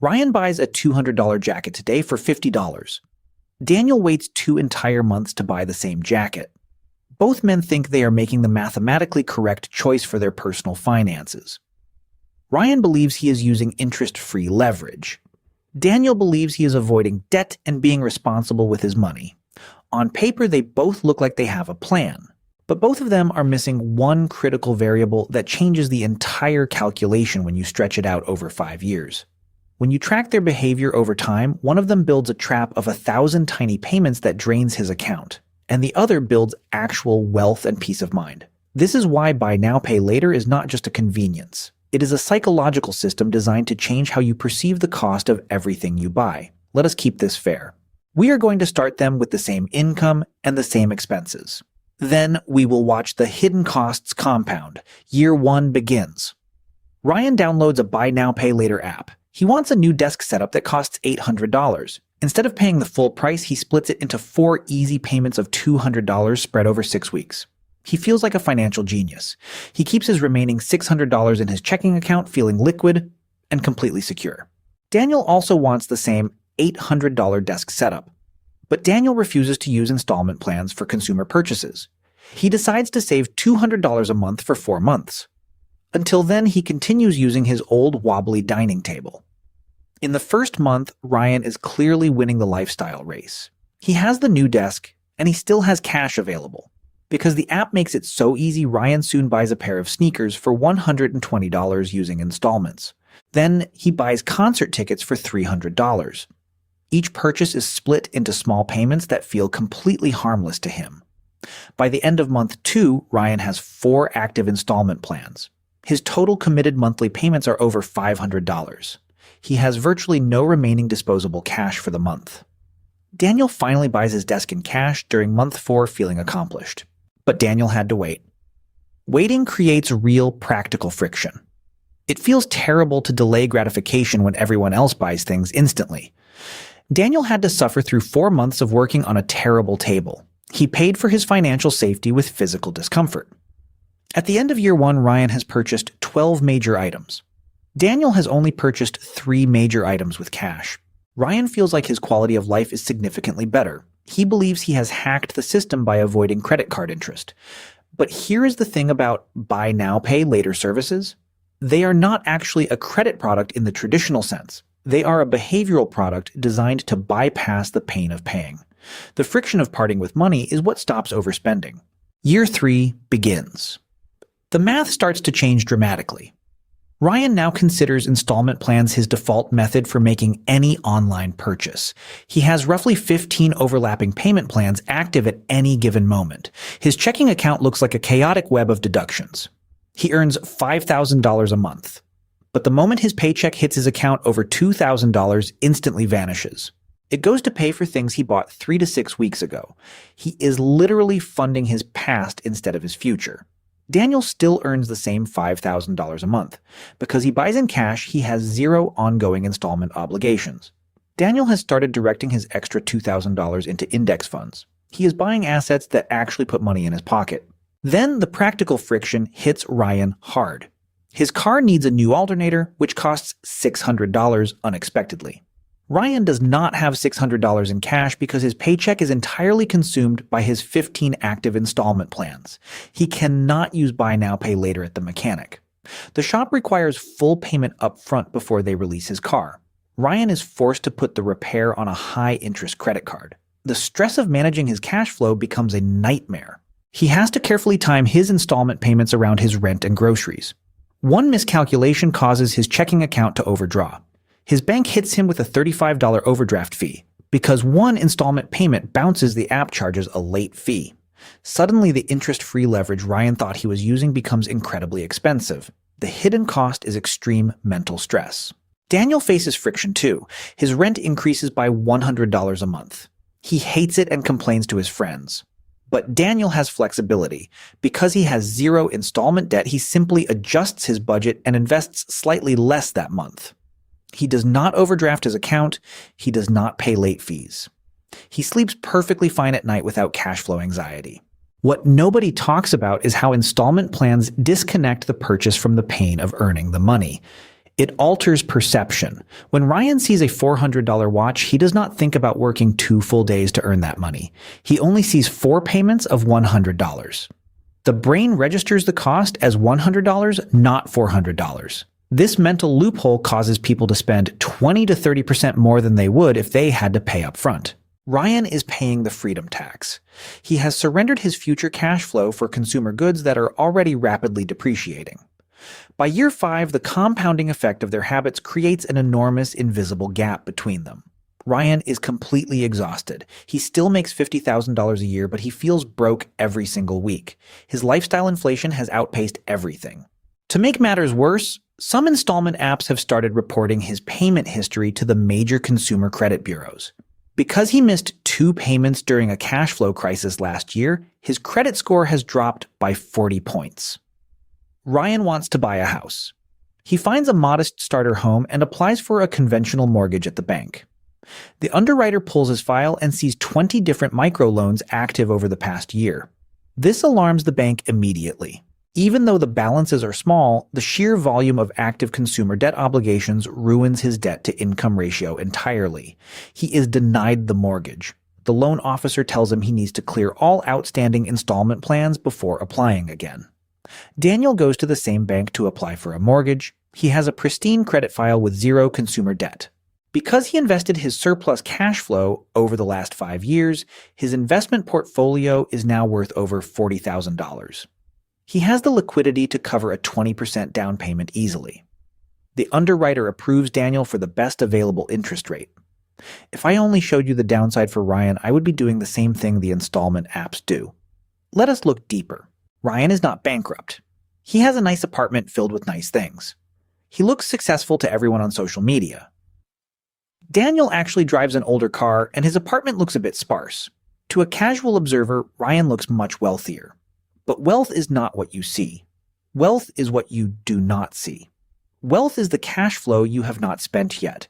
Ryan buys a $200 jacket today for $50. Daniel waits 2 entire months to buy the same jacket. Both men think they are making the mathematically correct choice for their personal finances. Ryan believes he is using interest-free leverage. Daniel believes he is avoiding debt and being responsible with his money. On paper, they both look like they have a plan, but both of them are missing one critical variable that changes the entire calculation when you stretch it out over 5 years. When you track their behavior over time, one of them builds a trap of 1,000 tiny payments that drains his account, and the other builds actual wealth and peace of mind. This is why buy now, pay later is not just a convenience. It is a psychological system designed to change how you perceive the cost of everything you buy. Let us keep this fair. We are going to start them with the same income and the same expenses. Then we will watch the hidden costs compound. Year 1 begins. Ryan downloads a buy now, pay later app. He wants a new desk setup that costs $800. Instead of paying the full price, he splits it into 4 easy payments of $200 spread over 6 weeks. He feels like a financial genius. He keeps his remaining $600 in his checking account feeling liquid and completely secure. Daniel also wants the same $800 desk setup, but Daniel refuses to use installment plans for consumer purchases. He decides to save $200 a month for 4 months. Until then, he continues using his old wobbly dining table. In the first month, Ryan is clearly winning the lifestyle race. He has the new desk, and he still has cash available. Because the app makes it so easy, Ryan soon buys a pair of sneakers for $120 using installments. Then he buys concert tickets for $300. Each purchase is split into small payments that feel completely harmless to him. By the end of month 2, Ryan has 4 active installment plans. His total committed monthly payments are over $500. He has virtually no remaining disposable cash for the month. Daniel finally buys his desk in cash during month 4, feeling accomplished. But Daniel had to wait. Waiting creates real practical friction. It feels terrible to delay gratification when everyone else buys things instantly. Daniel had to suffer through 4 months of working on a terrible table. He paid for his financial safety with physical discomfort. At the end of year 1, Ryan has purchased 12 major items. Daniel has only purchased 3 major items with cash. Ryan feels like his quality of life is significantly better. He believes he has hacked the system by avoiding credit card interest. But here is the thing about buy now, pay later services. They are not actually a credit product in the traditional sense. They are a behavioral product designed to bypass the pain of paying. The friction of parting with money is what stops overspending. Year 3 begins. The math starts to change dramatically. Ryan now considers installment plans his default method for making any online purchase. He has roughly 15 overlapping payment plans active at any given moment. His checking account looks like a chaotic web of deductions. He earns $5,000 a month. But the moment his paycheck hits his account, over $2,000 instantly vanishes. It goes to pay for things he bought 3 to 6 weeks ago. He is literally funding his past instead of his future. Daniel still earns the same $5,000 a month. Because he buys in cash, he has 0 ongoing installment obligations. Daniel has started directing his extra $2,000 into index funds. He is buying assets that actually put money in his pocket. Then the practical friction hits Ryan hard. His car needs a new alternator, which costs $600 unexpectedly. Ryan does not have $600 in cash because his paycheck is entirely consumed by his 15 active installment plans. He cannot use buy now, pay later at the mechanic. The shop requires full payment up front before they release his car. Ryan is forced to put the repair on a high-interest credit card. The stress of managing his cash flow becomes a nightmare. He has to carefully time his installment payments around his rent and groceries. One miscalculation causes his checking account to overdraw. His bank hits him with a $35 overdraft fee. Because one installment payment bounces, the app charges a late fee. Suddenly, the interest-free leverage Ryan thought he was using becomes incredibly expensive. The hidden cost is extreme mental stress. Daniel faces friction too. His rent increases by $100 a month. He hates it and complains to his friends. But Daniel has flexibility. Because he has 0 installment debt, he simply adjusts his budget and invests slightly less that month. He does not overdraft his account. He does not pay late fees. He sleeps perfectly fine at night without cash flow anxiety. What nobody talks about is how installment plans disconnect the purchase from the pain of earning the money. It alters perception. When Ryan sees a $400 watch, he does not think about working 2 full days to earn that money. He only sees 4 payments of $100. The brain registers the cost as $100, not $400. This mental loophole causes people to spend 20 to 30% more than they would if they had to pay up front. Ryan is paying the freedom tax. He has surrendered his future cash flow for consumer goods that are already rapidly depreciating. By year 5, the compounding effect of their habits creates an enormous invisible gap between them. Ryan is completely exhausted. He still makes $50,000 a year, but he feels broke every single week. His lifestyle inflation has outpaced everything. To make matters worse, some installment apps have started reporting his payment history to the major consumer credit bureaus. Because he missed 2 payments during a cash flow crisis last year, his credit score has dropped by 40 points. Ryan wants to buy a house. He finds a modest starter home and applies for a conventional mortgage at the bank. The underwriter pulls his file and sees 20 different microloans active over the past year. This alarms the bank immediately. Even though the balances are small, the sheer volume of active consumer debt obligations ruins his debt-to-income ratio entirely. He is denied the mortgage. The loan officer tells him he needs to clear all outstanding installment plans before applying again. Daniel goes to the same bank to apply for a mortgage. He has a pristine credit file with 0 consumer debt. Because he invested his surplus cash flow over the last 5 years, his investment portfolio is now worth over $40,000. He has the liquidity to cover a 20% down payment easily. The underwriter approves Daniel for the best available interest rate. If I only showed you the downside for Ryan, I would be doing the same thing the installment apps do. Let us look deeper. Ryan is not bankrupt. He has a nice apartment filled with nice things. He looks successful to everyone on social media. Daniel actually drives an older car, and his apartment looks a bit sparse. To a casual observer, Ryan looks much wealthier. But wealth is not what you see. Wealth is what you do not see. Wealth is the cash flow you have not spent yet.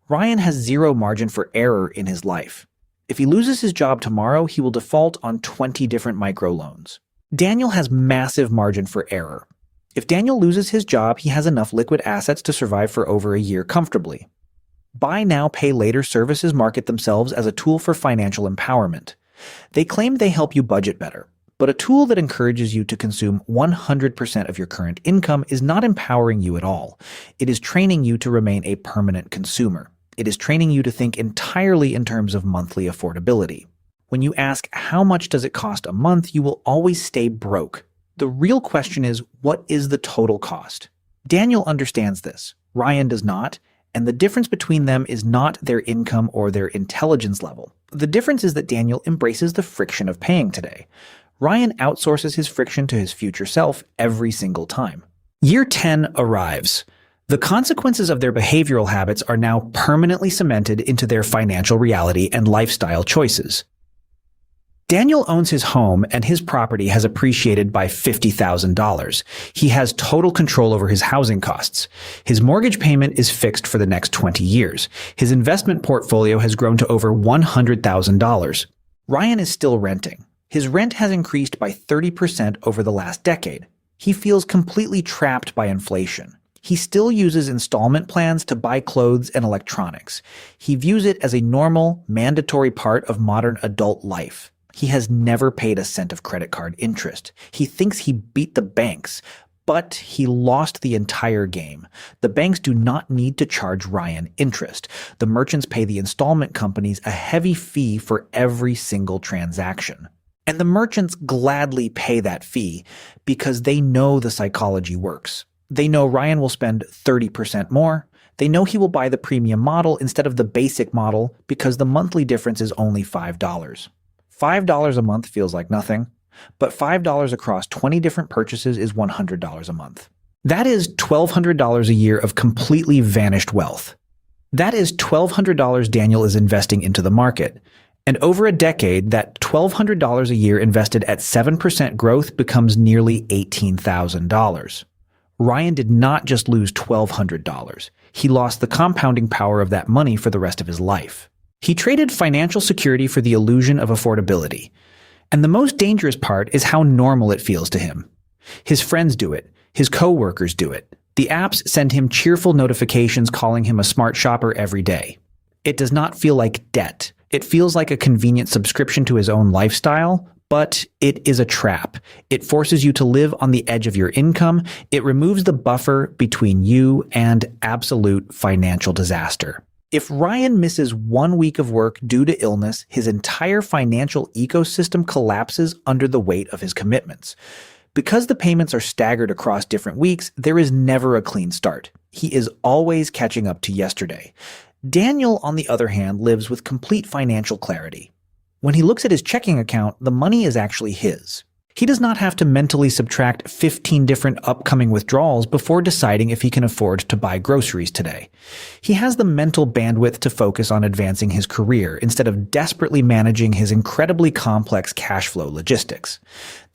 Ryan has 0 margin for error in his life. If he loses his job tomorrow, he will default on 20 different microloans. Daniel has massive margin for error. If Daniel loses his job, he has enough liquid assets to survive for over a year comfortably. Buy now, pay later services market themselves as a tool for financial empowerment. They claim they help you budget better. But a tool that encourages you to consume 100% of your current income is not empowering you at all. It is training you to remain a permanent consumer. It is training you to think entirely in terms of monthly affordability. When you ask how much does it cost a month, you will always stay broke. The real question is, what is the total cost? Daniel understands this. Ryan does not. And the difference between them is not their income or their intelligence level. The difference is that Daniel embraces the friction of paying today. Ryan outsources his friction to his future self every single time. Year 10 arrives. The consequences of their behavioral habits are now permanently cemented into their financial reality and lifestyle choices. Daniel owns his home and his property has appreciated by $50,000. He has total control over his housing costs. His mortgage payment is fixed for the next 20 years. His investment portfolio has grown to over $100,000. Ryan is still renting. His rent has increased by 30% over the last decade. He feels completely trapped by inflation. He still uses installment plans to buy clothes and electronics. He views it as a normal, mandatory part of modern adult life. He has never paid a cent of credit card interest. He thinks he beat the banks, but he lost the entire game. The banks do not need to charge Ryan interest. The merchants pay the installment companies a heavy fee for every single transaction. And the merchants gladly pay that fee because they know the psychology works. They know Ryan will spend 30% more. They know he will buy the premium model instead of the basic model because the monthly difference is only $5. $5 a month feels like nothing, but $5 across 20 different purchases is $100 a month. That is $1,200 a year of completely vanished wealth. That is $1,200 Daniel is investing into the market. And over a decade, that $1,200 a year invested at 7% growth becomes nearly $18,000. Ryan did not just lose $1,200. He lost the compounding power of that money for the rest of his life. He traded financial security for the illusion of affordability. And the most dangerous part is how normal it feels to him. His friends do it. His co-workers do it. The apps send him cheerful notifications calling him a smart shopper every day. It does not feel like debt. It feels like a convenient subscription to his own lifestyle, but it is a trap. It forces you to live on the edge of your income. It removes the buffer between you and absolute financial disaster. If Ryan misses 1 week of work due to illness, his entire financial ecosystem collapses under the weight of his commitments. Because the payments are staggered across different weeks, there is never a clean start. He is always catching up to yesterday. Daniel, on the other hand, lives with complete financial clarity. When he looks at his checking account, the money is actually his. He does not have to mentally subtract 15 different upcoming withdrawals before deciding if he can afford to buy groceries today. He has the mental bandwidth to focus on advancing his career instead of desperately managing his incredibly complex cash flow logistics.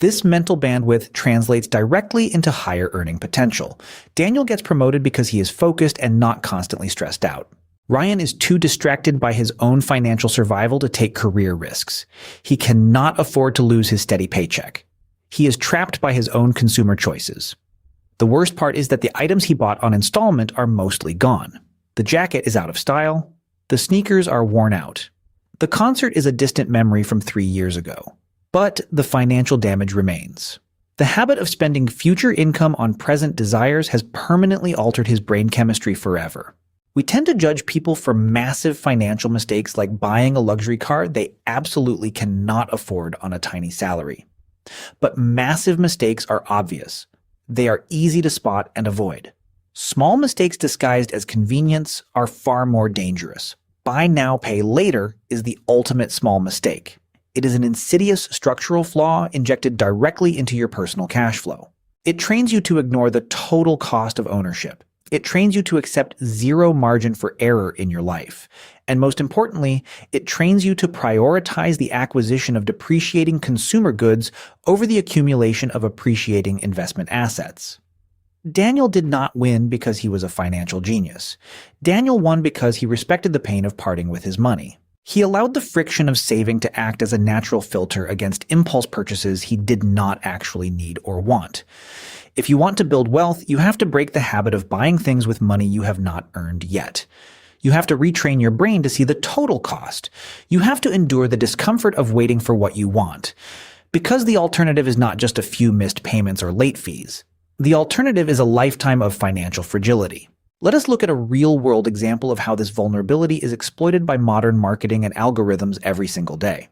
This mental bandwidth translates directly into higher earning potential. Daniel gets promoted because he is focused and not constantly stressed out. Ryan is too distracted by his own financial survival to take career risks. He cannot afford to lose his steady paycheck. He is trapped by his own consumer choices. The worst part is that the items he bought on installment are mostly gone. The jacket is out of style. The sneakers are worn out. The concert is a distant memory from 3 years ago. But the financial damage remains. The habit of spending future income on present desires has permanently altered his brain chemistry forever. We tend to judge people for massive financial mistakes like buying a luxury car they absolutely cannot afford on a tiny salary. But massive mistakes are obvious. They are easy to spot and avoid. Small mistakes disguised as convenience are far more dangerous. Buy now, pay later is the ultimate small mistake. It is an insidious structural flaw injected directly into your personal cash flow. It trains you to ignore the total cost of ownership. It trains you to accept zero margin for error in your life. And most importantly, it trains you to prioritize the acquisition of depreciating consumer goods over the accumulation of appreciating investment assets. Daniel did not win because he was a financial genius. Daniel won because he respected the pain of parting with his money. He allowed the friction of saving to act as a natural filter against impulse purchases he did not actually need or want. If you want to build wealth, you have to break the habit of buying things with money you have not earned yet. You have to retrain your brain to see the total cost. You have to endure the discomfort of waiting for what you want. Because the alternative is not just a few missed payments or late fees. The alternative is a lifetime of financial fragility. Let us look at a real-world example of how this vulnerability is exploited by modern marketing and algorithms every single day.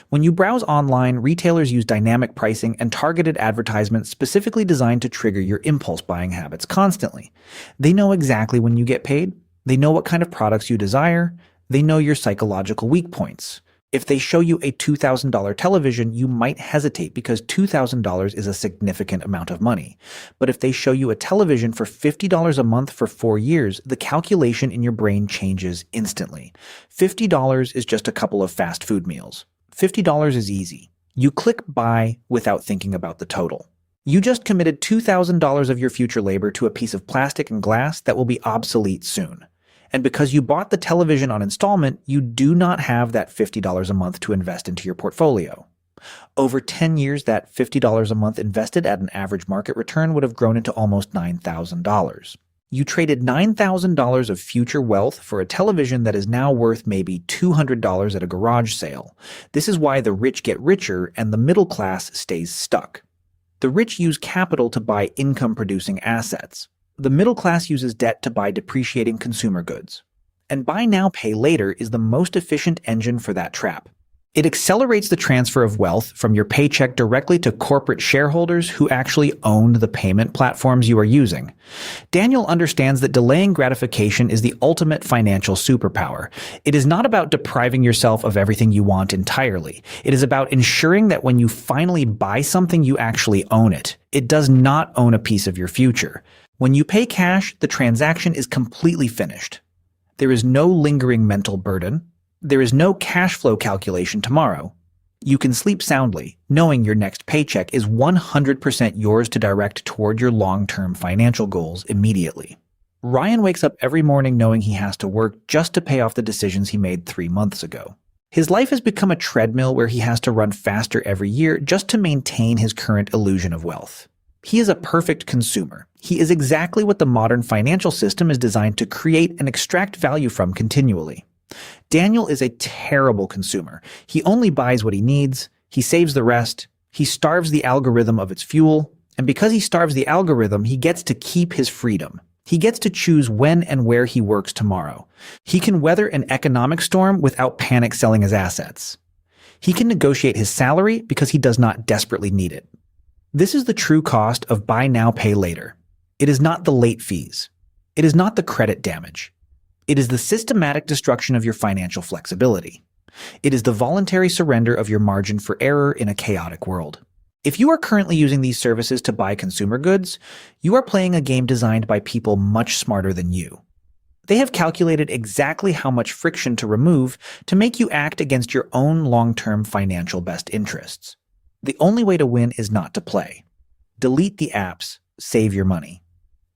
When you browse online, retailers use dynamic pricing and targeted advertisements specifically designed to trigger your impulse buying habits constantly. They know exactly when you get paid. They know what kind of products you desire. They know your psychological weak points. If they show you a $2,000 television, you might hesitate because $2,000 is a significant amount of money. But if they show you a television for $50 a month for 4 years, the calculation in your brain changes instantly. $50 is just a couple of fast food meals. $50 is easy. You click buy without thinking about the total. You just committed $2,000 of your future labor to a piece of plastic and glass that will be obsolete soon. And because you bought the television on installment, you do not have that $50 a month to invest into your portfolio. Over 10 years, that $50 a month invested at an average market return would have grown into almost $9,000. You traded $9,000 of future wealth for a television that is now worth maybe $200 at a garage sale. This is why the rich get richer and the middle class stays stuck. The rich use capital to buy income-producing assets. The middle class uses debt to buy depreciating consumer goods. And buy now, pay later is the most efficient engine for that trap. It accelerates the transfer of wealth from your paycheck directly to corporate shareholders who actually own the payment platforms you are using. Daniel understands that delaying gratification is the ultimate financial superpower. It is not about depriving yourself of everything you want entirely. It is about ensuring that when you finally buy something, you actually own it. It does not own a piece of your future. When you pay cash, the transaction is completely finished. There is no lingering mental burden. There is no cash flow calculation tomorrow. You can sleep soundly, knowing your next paycheck is 100% yours to direct toward your long-term financial goals immediately. Ryan wakes up every morning knowing he has to work just to pay off the decisions he made 3 months ago. His life has become a treadmill where he has to run faster every year just to maintain his current illusion of wealth. He is a perfect consumer. He is exactly what the modern financial system is designed to create and extract value from continually. Daniel is a terrible consumer. He only buys what he needs, he saves the rest, he starves the algorithm of its fuel, and because he starves the algorithm, he gets to keep his freedom. He gets to choose when and where he works tomorrow. He can weather an economic storm without panic selling his assets. He can negotiate his salary because he does not desperately need it. This is the true cost of buy now, pay later. It is not the late fees. It is not the credit damage. It is the systematic destruction of your financial flexibility. It is the voluntary surrender of your margin for error in a chaotic world. If you are currently using these services to buy consumer goods, you are playing a game designed by people much smarter than you. They have calculated exactly how much friction to remove to make you act against your own long-term financial best interests. The only way to win is not to play. Delete the apps, save your money.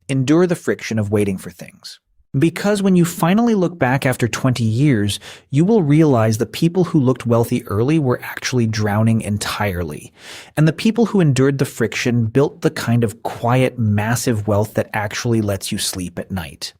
Endure the friction of waiting for things. Because when you finally look back after 20 years, you will realize the people who looked wealthy early were actually drowning entirely. And the people who endured the friction built the kind of quiet, massive wealth that actually lets you sleep at night.